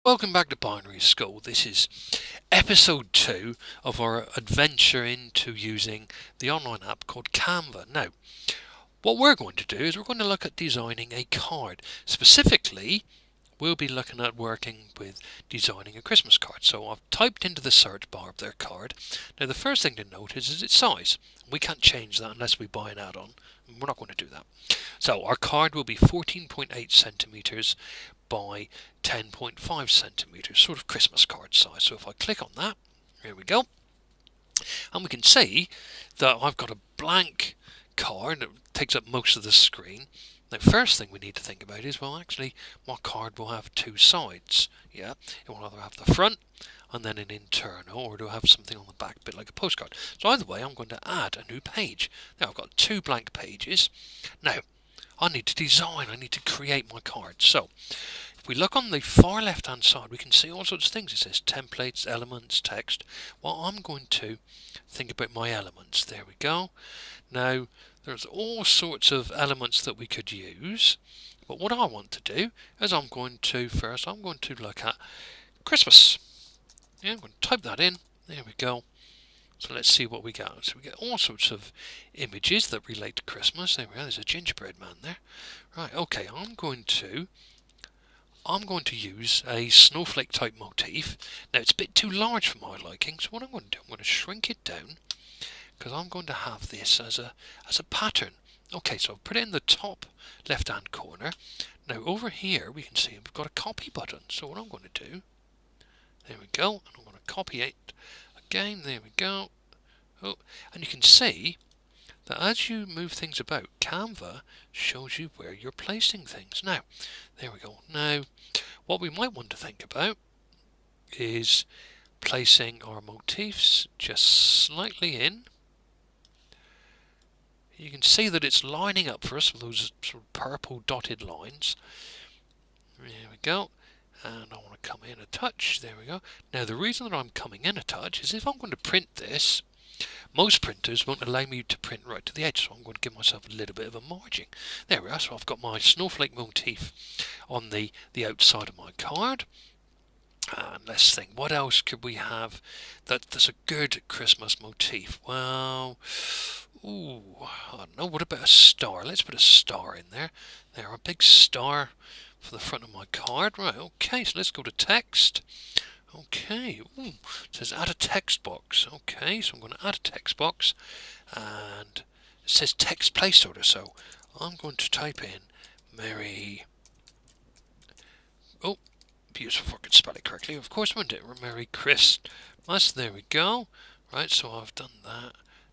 Welcome back to Binary School. This is episode 2 of our adventure into using the online app called Canva. Now, what we're going to do is we're going to look at designing a card. Specifically, we'll be looking at working with designing a Christmas card. So I've typed into the search bar of their card. Now, the first thing to notice is its size. We can't change that unless we buy an add-on. We're not going to do that. So our card will be 14.8 centimeters by 10.5 centimeters, sort of Christmas card size. So if I click on that, here we go, and we can see that I've got a blank card that takes up most of the screen. Now, first thing we need to think about is, well, actually, my card will have two sides. Yeah, it will either have the front and then an internal, or do I have something on the back, a bit like a postcard. So either way, I'm going to add a new page. Now I've got two blank pages. Now I need to design, I need to create my card. So if we look on the far left hand side, we can see all sorts of things. It says templates, elements, text. Well, I'm going to think about my elements. There we go. Now there's all sorts of elements that we could use, but what I want to do is I'm going to look at Christmas. Yeah, I'm going to type that in. There we go. So let's see what we get. So we get all sorts of images that relate to Christmas. There we go. There's a gingerbread man there. Right. Okay. I'm going to use a snowflake type motif. Now it's a bit too large for my liking. So what I'm going to do, I'm going to shrink it down because I'm going to have this as a pattern. Okay. So I'll put it in the top left hand corner. Now over here we can see we've got a copy button. So what I'm going to do, there we go, and I'm going to copy it again. There we go. Oh, and you can see that as you move things about, Canva shows you where you're placing things. Now, there we go. Now, what we might want to think about is placing our motifs just slightly in. You can see that it's lining up for us with those sort of purple dotted lines. There we go. And I want to come in a touch. There we go. Now the reason that I'm coming in a touch is if I'm going to print this, most printers won't allow me to print right to the edge, so I'm going to give myself a little bit of a margin. There we are. So I've got my snowflake motif on the outside of my card. And let's think, what else could we have that's a good Christmas motif? Well, I don't know. What about a star? Let's put a star in there. There, a big star for the front of my card. Right, okay, so let's go to text. Okay, it says add a text box. Okay, so I'm going to add a text box, and it says text placeholder, so I'm going to type in Merry, beautiful if I could spell it correctly, of course I wouldn't it, Merry Christmas. There we go. Right, so I've done that.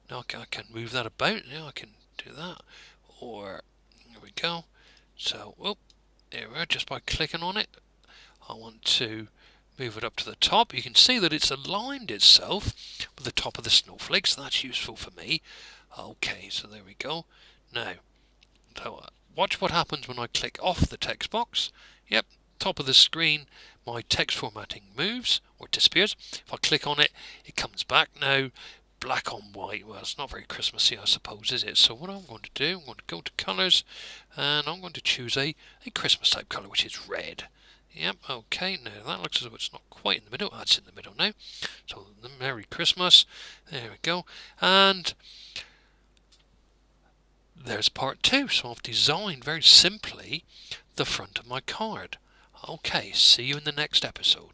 Now I can move that about. Now I can do that, or there we go. So, there we are, just by clicking on it. I want to move it up to the top. You can see that it's aligned itself with the top of the snowflake, so that's useful for me. Okay, so there we go. Now, watch what happens when I click off the text box. Yep, top of the screen, my text formatting moves or disappears. If I click on it, it comes back now. Black on white. Well, it's not very Christmassy, I suppose, is it? So what I'm going to do, I'm going to go to colours, and I'm going to choose a Christmas type colour, which is red. Yep, okay, now that looks as though it's not quite in the middle. It's in the middle now. So, the Merry Christmas. There we go. And there's part 2. So I've designed very simply the front of my card. Okay, see you in the next episode.